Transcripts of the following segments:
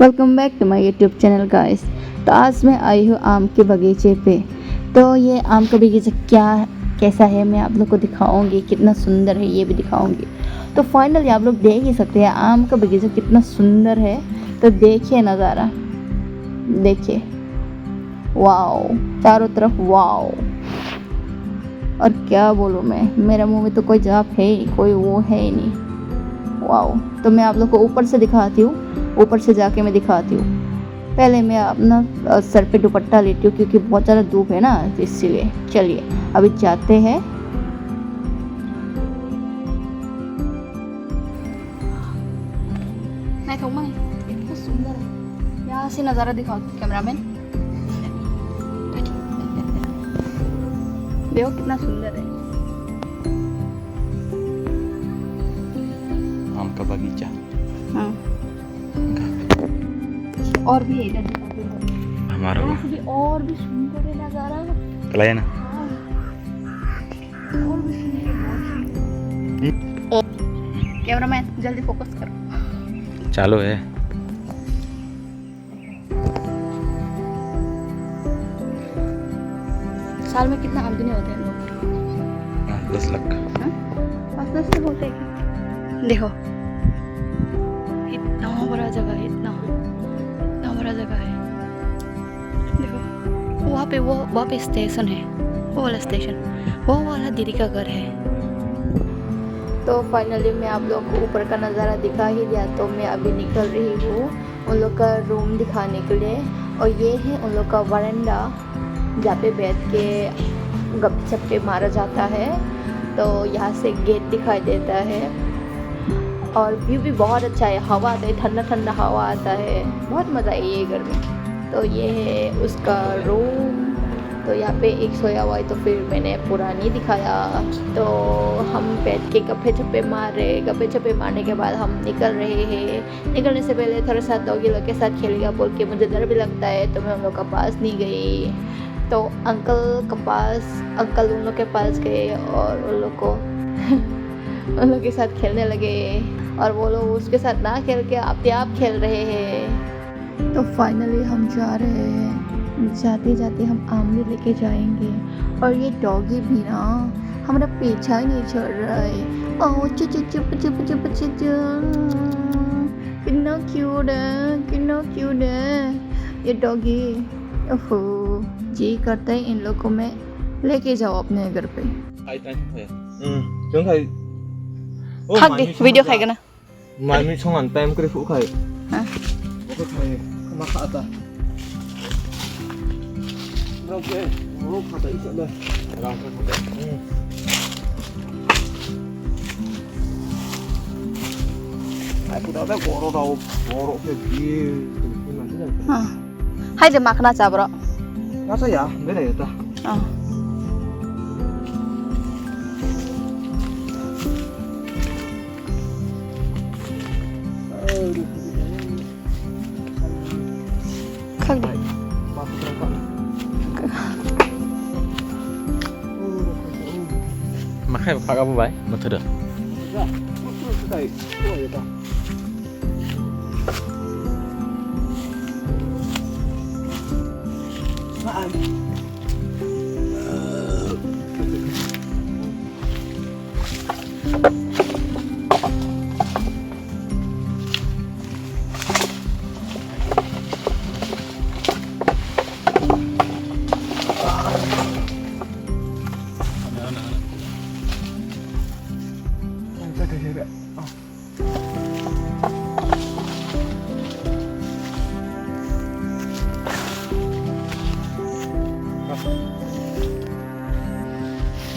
Welcome back to my YouTube channel guys. तो आज मैं आई हूँ आम के बगीचे पे। तो ये आम का बगीचा कैसा है मैं आप लोग को दिखाऊंगी, कितना सुंदर है ये भी दिखाऊंगी। तो फाइनली आप लोग देख ही सकते हैं आम का बगीचा कितना सुंदर है। तो देखिए नज़ारा, देखिए, वाओ, चारों तरफ वाओ। और क्या बोलूँ मैं, मेरे मुंह में तो कोई जवाब है ही, कोई वो है ही नहीं। वाओ। तो मैं आप लोग को ऊपर से दिखाती हूँ, ऊपर से जाके मैं दिखाती हूँ। पहले मैं अपना सर पे दुपट्टा लेती हूँ क्योंकि बहुत ज़्यादा धूप है ना, तो इसीलिए। चलिए अभी जाते हैं। मैं कहूँगा इतना सुंदर है, यहाँ से नज़ारा दिखाओ कैमरामैन। देखो कितना सुंदर है आम का बगीचा। हाँ, और भी है इधर दिखाते हैं हमारा यहाँ से भी, और भी सुंदर है नज़ारा। कलाया ना हाँ, और भी सुंदर है, बहुत सुंदर। कैमरामैन जल्दी फोकस करो। चालू है। साल में कितना आमदनी होते हैं लोग? 10 लाख। 5-10 लाख होते हैं क्या? देखो इतना बड़ा जगह है, इतना बड़ा जगह है। देखो वहाँ पे स्टेशन है, वो वाला स्टेशन, वो वाला दीदी का घर है। तो फाइनली मैं आप लोगों को ऊपर का नज़ारा दिखा ही दिया। तो मैं अभी निकल रही हूँ उन लोग का रूम दिखाने के लिए। और ये है उन लोग का वरांडा जहाँ पे बैठ के गपशप मारा जाता है। तो यहाँ से गेट दिखाई देता है और व्यू भी बहुत अच्छा है, हवा आता है, ठंडा ठंडा हवा आता है, बहुत मज़ा है ये घर में। तो ये है उसका रूम। तो यहाँ पे एक सोया हुआ है, तो फिर मैंने पूरा नहीं दिखाया। तो हम बैठ के गप्पे छप्पे मार रहे, गप्पे छप्पे मारने के बाद हम निकल रहे हैं। निकलने से पहले थोड़ा सा डॉगी लोग के साथ खेलेगा बोल के मुझे डर भी लगता है, तो मैं उन लोग के पास नहीं गई। तो अंकल उन लोग के पास गए और उन लोग को उन लोग के साथ खेलने लगे और वो लोग उसके साथ ना खेल के अपने आप खेल रहे हैं। तो फाइनली हम जा रहे हैं, जाते जाते हम आम भी लेके जाएंगे। और ये डॉगी भी ना हमारा पीछा ही नहीं छोड़ रहा है। ओह चुप चुप चुप चुप चुप, कितना क्यूट है, कितना क्यूट है ये डॉगी। ओहो, जी करता है इन लोग को मैं लेके जाओ अपने घर पे। खा दे वीडियो खाएगा ना। मामी संgan time kri fu khai. हाँ? Ko khai ma khata. Okay, वो खाता इसे ले. राम से खाता. आई पुरा बे गोरो के दिए. हाँ, हाय जब माखना चाबरो। Masa ya? Beda ya ta. हाँ। खा दे। Makai pak apa bay? Betul dah.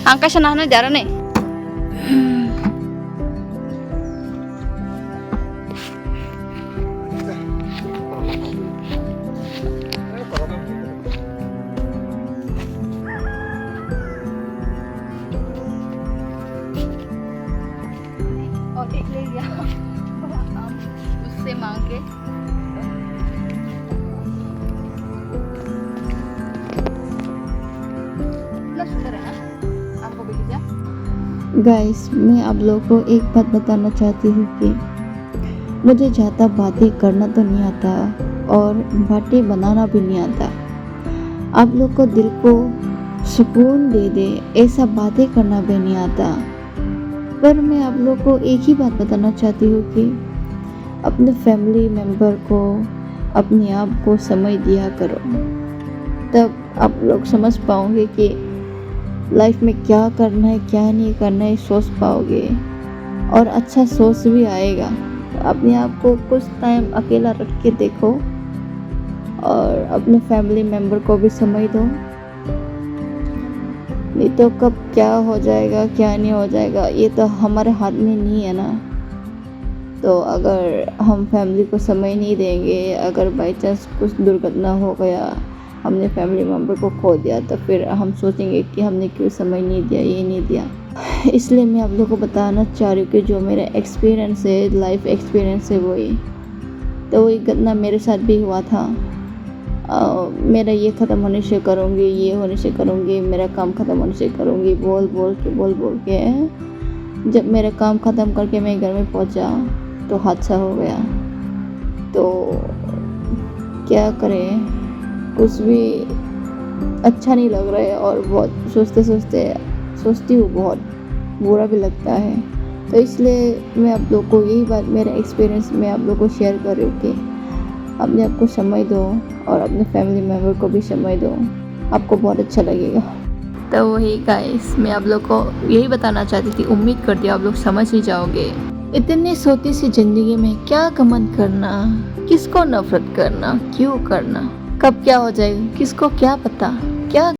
angka senahnya jarang nih. और एक ले लिया उससे मांग के। कितना सुंदर है ना आपको बगीचा। गाइस मैं आप लोगों को एक बात बताना चाहती हूँ कि मुझे ज़्यादा बातें करना तो नहीं आता और बातें बनाना भी नहीं आता। आप लोग को दिल को सुकून दे दे ऐसा बातें करना भी नहीं आता। पर मैं आप लोग को एक ही बात बताना चाहती हूँ कि अपने फैमिली मेम्बर को, अपने आप को समय दिया करो, तब आप लोग समझ पाओगे कि लाइफ में क्या करना है क्या नहीं करना है, सोच पाओगे और अच्छा सोच भी आएगा। अपने आप को कुछ टाइम अकेला रख के देखो और अपने फैमिली मेम्बर को भी समय दो, नहीं तो कब क्या हो जाएगा क्या नहीं हो जाएगा ये तो हमारे हाथ में नहीं है ना। तो अगर हम फैमिली को समय नहीं देंगे, अगर बाई चांस कुछ दुर्घटना हो गया, हमने फैमिली मेम्बर को खो दिया, तो फिर हम सोचेंगे कि हमने क्यों समय नहीं दिया, ये नहीं दिया। इसलिए मैं आप लोगों को बताना चाह रही हूँ कि जो मेरा एक्सपीरियंस है, लाइफ एक्सपीरियंस है वही, तो वही घटना मेरे साथ भी हुआ था। मेरा ये ख़त्म होने से करूँगी, ये होने से करूँगी, मेरा काम ख़त्म होने से करूँगी, बोल बोल के जब मेरा काम ख़त्म करके मैं घर में पहुँचा तो हादसा हो गया। तो क्या करें, कुछ भी अच्छा नहीं लग रहा है और बहुत सोचती हूँ, बहुत बुरा भी लगता है। तो इसलिए मैं आप लोग को यही बात, मेरा एक्सपीरियंस मैं आप लोग को शेयर कर रही हूँ कि अपने आप को समय दो और अपने फैमिली मेम्बर को भी समय दो, आपको बहुत अच्छा लगेगा। तो वही गाइस, मैं आप लोग को यही बताना चाहती थी। उम्मीद करती हूँ आप लोग समझ ही जाओगे। इतनी छोटी सी ज़िंदगी में क्या घमंड करना, किसको नफरत करना, क्यों करना, कब क्या हो जाएगा किसको क्या पता। क्या